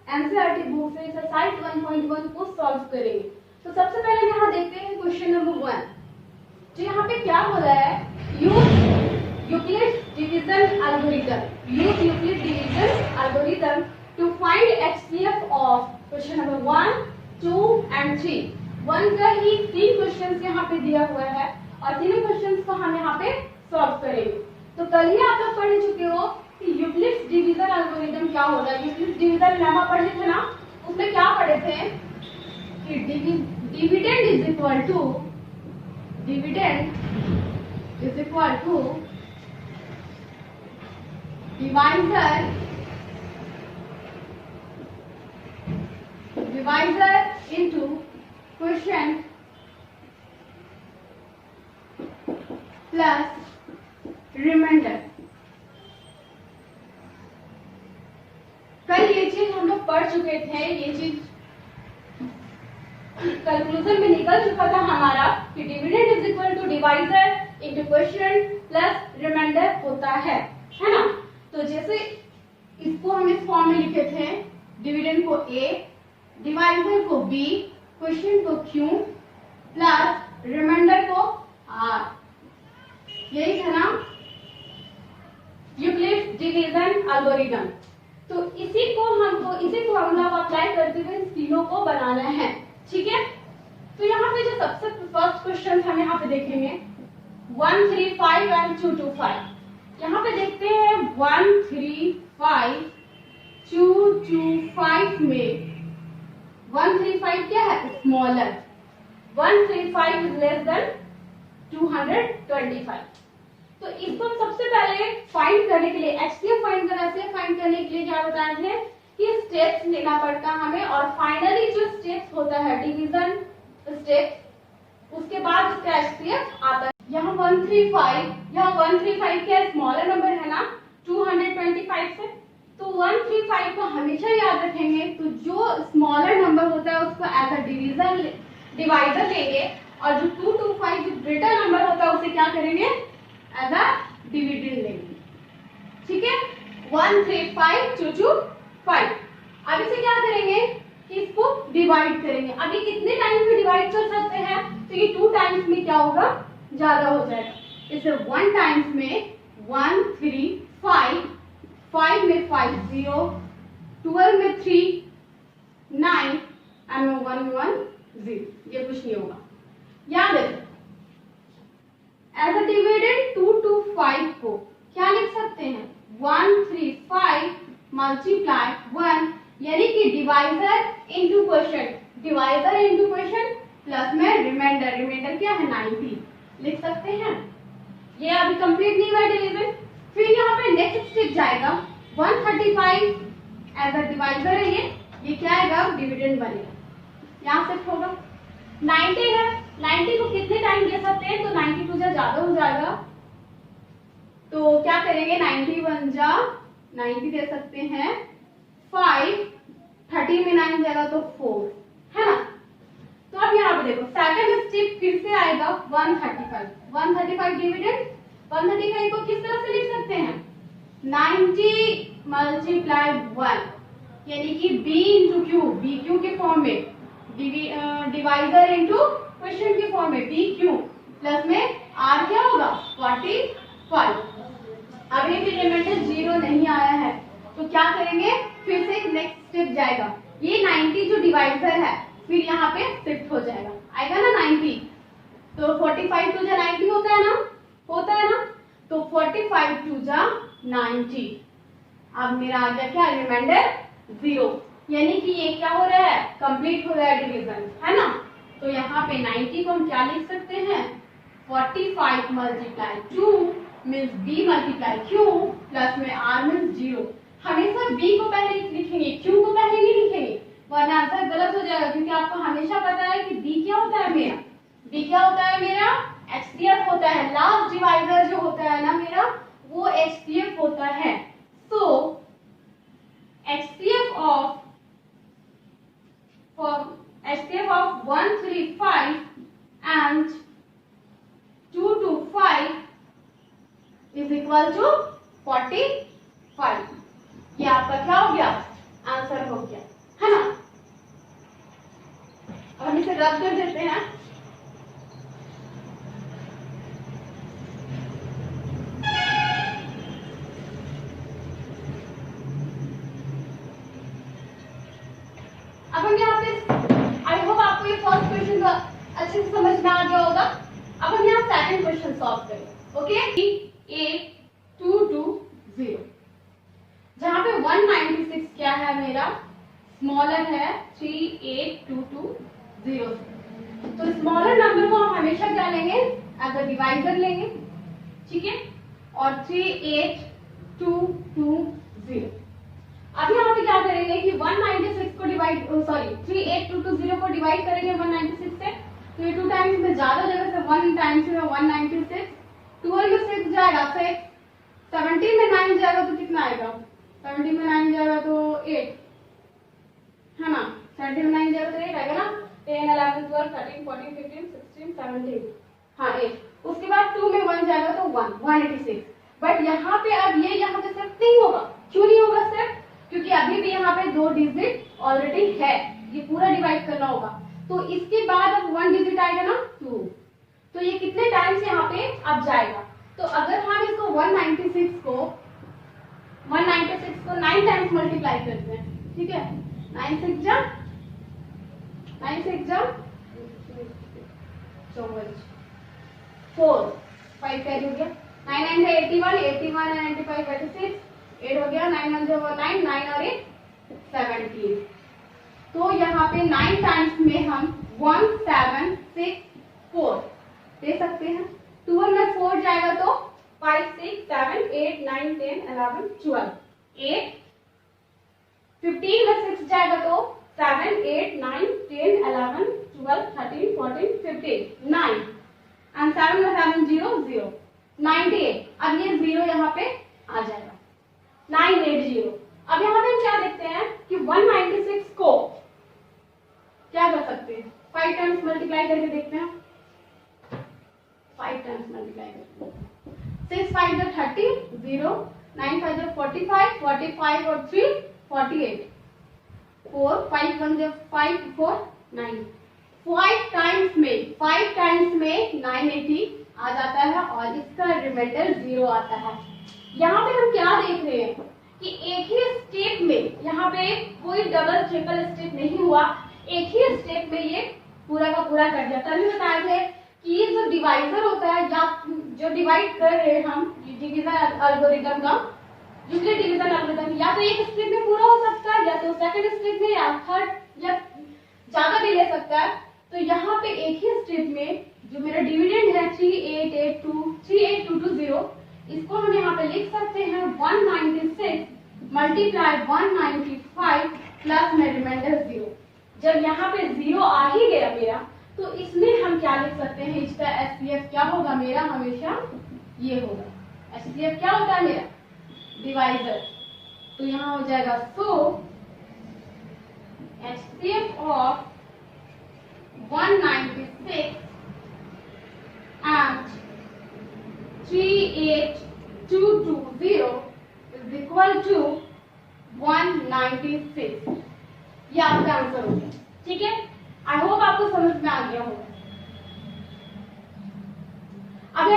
NCERT book से exercise 1.1 को solve करेंगे। तो सबसे पहले हम यहाँ देखते हैं क्वेश्चन नंबर 1। तो यहाँ पे क्या हो रहा है, use Euclid's division algorithm to find HCF of question number 1, 2 एंड 3। 1 का ही 3 क्वेश्चन यहाँ पे दिया हुआ है और तीनों क्वेश्चन को हम यहाँ पे सॉल्व करेंगे। तो कल ही आप लोग पढ़ चुके हो कि यूक्लिड्स डिवीजन एल्गोरिथम क्या होगा। यूक्लिड्स डिवीजन लेमा पढ़े थे ना, उसमें क्या पढ़े थे कि dividend is equal to divisor into quotient plus remainder. कल ये चीज हम लोग पढ़ चुके थे, ये चीज कंक्लूजन में निकल चुका था हमारा कि dividend is equal to divisor into quotient plus remainder होता है ना। तो जैसे इसको हम इस फॉर्म में लिखे थे, डिविडेंड को a, डिवाइजर को b, क्वोशिएंट को q प्लस रिमाइंडर को r। यही था ना यूक्लिड्स डिवीजन एल्गोरिथम। तो इसी को हम लोग अप्लाई करते हुए तीनों को बनाना है, ठीक है। तो यहाँ पे जो सबसे फर्स्ट क्वेश्चन हम यहाँ पे देखेंगे 1, 3, 5 एंड 2, 2, 5। यहाँ पे देखते हैं 1, 3, 5, 2, 2, 5 में 1, 3, 5 क्या है, स्मॉलर। 1, 3, 5 is less than 225। तो इसको हम सबसे पहले फाइंड करने के लिए एचसीएफ फाइंड करने के लिए क्या बताए थे कि स्टेप्स लेना पड़ता है हमें, और फाइनली जो स्टेप्स होता है डिवीजन स्टेप, उसके बाद उसका एचसीएफ आता है। यहाँ 135 क्या स्मॉलर नंबर है ना 225 से, तो 135 को हमेशा याद रखेंगे। तो जो स्मॉलर नंबर होता है उसको एज अ डिवाइजर लेंगे, और जो 225 जो ग्रेटर नंबर होता है उसे क्या करेंगे, एज अ डिविडेंड लेंगे, ठीक है। 1, 3, 5, 2, 2, 5। अब इसे क्या करेंगे कि इसको डिवाइड करेंगे। अभी कितने टाइम्स में डिवाइड कर सकते हैं, तो ये 2 टाइम्स में क्या होगा, ज्यादा हो जाएगा। इसे 1 टाइम्स में 1, 3, 5, 5 में 5, 0, 12 में 3, 9 एंड 1, 1, 0। ये कुछ नहीं होगा, याद है। एज अ डिविडेंड 2 to 5 को क्या लिख सकते हैं, 1, 3, 5 मल्टीप्लाई 1, यानी कि डिवाइजर इनटू क्वोशिएंट प्लस में रिमाइंडर क्या है 90 लिख सकते हैं। ये अभी कंप्लीट नहीं हुआ डिवीजन। फिर यहाँ पे नेक्स्ट स्टेप जाएगा 135 एज अ डिवाइजर है, ये क्या आएगा, डिविडेंड बनेगा, यहाँ से होगा। 90 है, 90 को कितने टाइम दे सकते हैं, तो 92 ज्यादा हो जाएगा, तो क्या करेंगे 91 जा 90 दे सकते हैं, 5, 30 में 9 जाएगा तो 4 है ना। तो अब यहाँ पे देखो सेकंड स्टेप फिर से आएगा 135 डिविडेंड। 135 को किस तरह से लिख सकते हैं, 90 मल्टीप्लाई 1, यानी कि b into q, b q के फॉर्म में, डिवाइजर इंटू क्वोशिएंट के फॉर्म में बी क्यू, प्लस में r क्या होगा 45। अभी भी रिमाइंडर 0 नहीं आया है, तो क्या करेंगे, फिर से नेक्स्ट स्टेप जाएगा। ये 90 जो डिवाइजर है फिर यहाँ पे शिफ्ट हो जाएगा, आएगा ना 90, तो 45 टू जा 90 होता है ना, तो 45 टू जा 90। अब मेरा आ गया क्या, रिमाइंडर 0, यानी कि ये क्या हो रहा है, कंप्लीट हो रहा है डिवीजन, है ना। तो यहाँ पे 90 को हम क्या लिख सकते हैं, 45 multiply 2 means b multiply q plus में r मीन्स 0। हमेशा b को पहले लिखेंगे, q को पहले नहीं लिखेंगे, वरना आंसर गलत हो जाएगा, क्योंकि आपको हमेशा पता है कि b क्या होता है मेरा, HCF होता है। लास्ट डिवाइजर जो होता है ना मेरा, वो HCF होता है। तो HCF of 135 and 225 is equal to 45। ये आपका क्या हो गया, आंसर हो गया, है ना। अब हम इसे रद्द कर देते हैं। अब हम यहाँ पे, आई होप आपको ये फर्स्ट क्वेश्चन अच्छे से समझ में आ गया होगा। अब हम यहाँ सेकंड क्वेश्चन सॉल्व करें। ओके, 3822 जहाँ पे 196 क्या है मेरा, स्मॉलर है 3822 तो स्मॉलर नंबर को हम हमेशा क्या लेंगे, एज अ डिवाइजर लेंगे, ठीक है। और 38220, अब यहाँ पे क्या करेंगे कि 196 को डिवाइड, सॉरी 38220 को डिवाइड करेंगे 196 से, तो ये 2 टाइम्स में ज्यादा जगह से 1 टाइम्स में 196, 12 में 6 जाएगा 6, 17 में 9 जाएगा तो कितना आएगा, 17 में 9 जाएगा तो 8, है ना। 17 में 9 जाएगा तो 8 आएगा ना। 10 11 12 13 14 15 16 17, हाँ 8। उसके बाद 2 में 1 जाएगा तो 186। बट यहाँ पे अब ये यहाँ पे सिर्फ नहीं होगा, क्यों नहीं होगा सिर्फ, क्योंकि अभी भी यहाँ पे 2 डिजिट ऑलरेडी है, ये पूरा डिवाइड करना होगा। तो इसके बाद अब 1 डिजिट आएगा ना 2, तो ये कितने टाइम्स यहाँ पे अब जाएगा। तो अगर हम इसको 196 को 9 टाइम्स मल्टीप्लाई करते हैं, ठीक है, 9 6 जा 4 5 कैरी हो गया, 9 9 है 81, 81 है 95 86, 8 हो गया, 9 1 जो 9 9 और 8 17। तो यहाँ पे 9 टाइम्स में हम 1764 दे सकते हैं। 12 में 4 जाएगा तो 5 6 7 8 9 10 11 12, 8 15 में 6 जाएगा तो 7 8 9 10 11 12 13 14 15 9, एंड 7 में 7 0 0 98। अब ये 0 यहाँ पे आ जाएगा 980। अब यहाँ पे हम क्या देखते हैं कि 196 को क्या कर सकते हैं, 5 टाइम्स मल्टीप्लाई करके देखते हैं। 5 टाइम्स मल्टीप्लाई करते हैं, 6 5 जो 30 0, 9 5 जो 45 45 और 3 48, 4 5 1 जो 5 4 9, 5 टाइम्स में 980 आ जाता है और इसका रिमाइंडर 0 आता है। यहाँ पे हम क्या देख रहे हैं कि एक ही स्टेप में, यहाँ पे कोई डबल ट्रिपल स्टेप नहीं हुआ, एक ही स्टेप में ये पूरा का पूरा कर दिया। तभी बताए थे कि ये जो डिवाइजर होता है, या जो डिवाइड कर रहे हैं हम डिवीजन एल्गोरिथम का, यूक्लिड डिवीजन एल्गोरिथम, या तो एक स्टेप में पूरा हो सकता है, या तो सेकंड स्टेप में, या थर्ड, या ज्यादा भी ले सकता है। तो यहाँ पे एक ही स्टेप में जो मेरा डिविडेंड है 38220, इसको हम यहाँ पे लिख सकते हैं 196 मल्टीप्लाई 195 प्लस में रिमाइंडर 0। जब यहाँ पे 0 आ ही गया मेरा, तो इसमें हम क्या लिख सकते हैं, इसका एचसीएफ क्या होगा मेरा, हमेशा ये होगा। एचसीएफ क्या होता है मेरा, डिवाइजर। तो यहाँ हो जाएगा सो HCF of 196 and 38220 is equal to 196। ये आपका आंसर होगा, ठीक है। आई होप आपको समझ में आ गया होगा। अब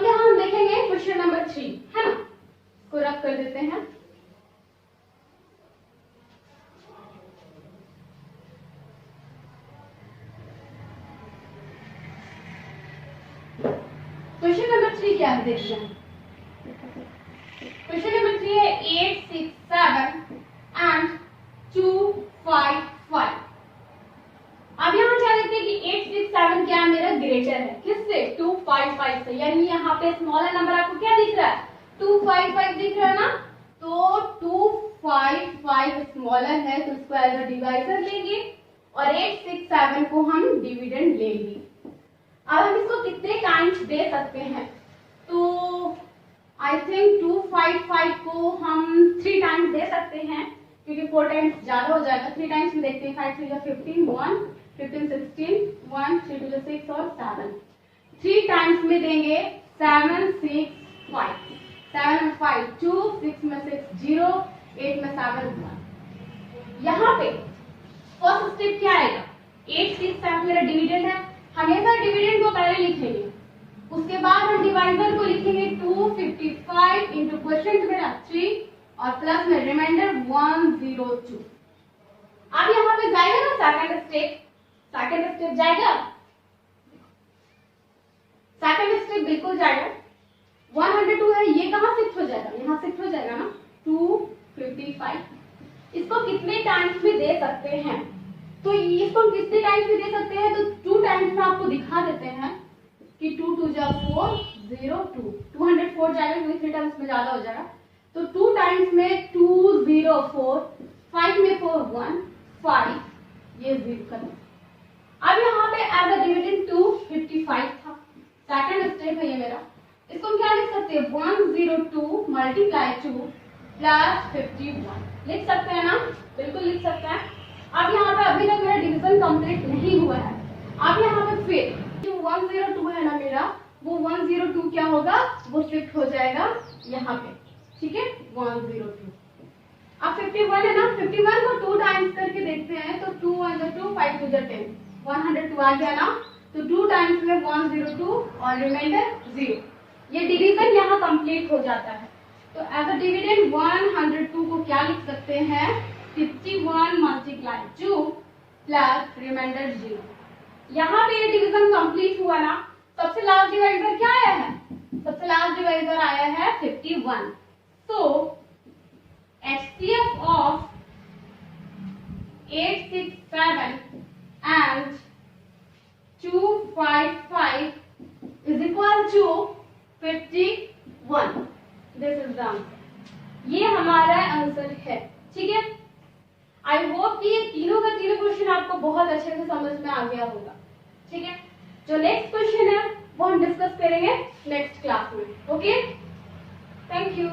यहाँ हम देखेंगे क्वेश्चन नंबर 3, है ना, इसको रख कर देते हैं। क्वेश्चन नंबर 3 क्या है देखते हैं। क्वेश्चन नंबर 3 है 867 एंड 255। अब यहाँ क्या देखते हैं कि 867 क्या है मेरा, ग्रेटर है किससे, 255 से, यानी यहाँ पे स्मॉलर नंबर आपको क्या दिख रहा है, 255 दिख रहा है ना। तो 255 स्मॉलर है, तो इसको एज अ डिवाइजर लेंगे और 867 को हम डिविडेंड लेंगे। अब हम इसको कितने टाइम्स दे सकते हैं, तो आई थिंक 255 को हम 3 टाइम्स दे सकते हैं, क्योंकि 4 टाइम्स ज्यादा हो जाएगा। 3 टाइम्स में देखते हैं, 5 3 15 1 15 16 1 3 2 6 और 7। 3 टाइम्स में देंगे 7 6 5, 7 5 2, 6 में 6 0, 8 में 7 1। पे फर्स्ट स्टेप क्या आएगा, 8 6 7 मेरा डिविडेंड है, हमेशा डिविडेंड को पहले लिखेंगे, उसके बाद हम डिवाइजर को लिखेंगे 255 इंटू क्वेश्चन मेरा 3 और प्लस में रिमाइंडर 102। अब यहाँ पे जाएगा ना सेकंड स्टेप जाएगा, सेकंड स्टेप बिल्कुल जाएगा। 102 है, ये कहाँ शिफ्ट हो जाएगा, यहाँ शिफ्ट हो जाएगा ना 255। इसको कितने टाइम्स भी दे सकते हैं, तो इसको कितने टाइम्स भी दे सकते हैं, तो 2 टाइम्स में आपको दिखा देते हैं कि 2 2 जा 4 0 2 204 जाएगा, क्योंकि 3 टाइम्स में ज्यादा हो जाएगा, तो 2 टाइम्स में 204, 5 में 4 1 5, ये 0 करना। अब यहाँ पे एज अ डिविडेंड 255 था, सेकंड स्टेप है ये मेरा, इसको हम क्या लिख सकते हैं 102 मल्टीप्लाई 2 प्लस 51 लिख सकते हैं ना, बिल्कुल लिख सकते हैं। अब यहाँ पे अभी तक मेरा डिवीजन कंप्लीट नहीं हुआ है, अब यहाँ पे फिर जो 102 है ना मेरा, वो 102 क्या होगा, वो शिफ्ट हो जाएगा यहाँ पे, ठीक है 102। अब 51 है ना, 51 को 2 टाइम्स करके देखते हैं, तो 2 1 2 5 2 10, 102 आ गया ना, तो 2 टाइम्स में 102 और रिमाइंडर 0, ये डिवीजन यहाँ कंप्लीट हो जाता है। तो एज अ डिविडेंड 102 को क्या लिख सकते हैं, 51 मल्टीप्लाई 2 प्लस रिमाइंडर 0। यहाँ पे ये डिवीजन कंप्लीट हुआ ना, सबसे लास्ट डिवाइजर क्या आया है, सबसे लास्ट डिवाइजर आया है 51। सो HCF of 867 and 255 is equal to 51। This is the answer, ये हमारा आंसर है, ठीक है। आई होप कि ये तीनों का तीनों क्वेश्चन आपको बहुत अच्छे से समझ में आ गया होगा, ठीक है। जो नेक्स्ट क्वेश्चन है वो हम डिस्कस करेंगे नेक्स्ट क्लास में, ओके। Thank you.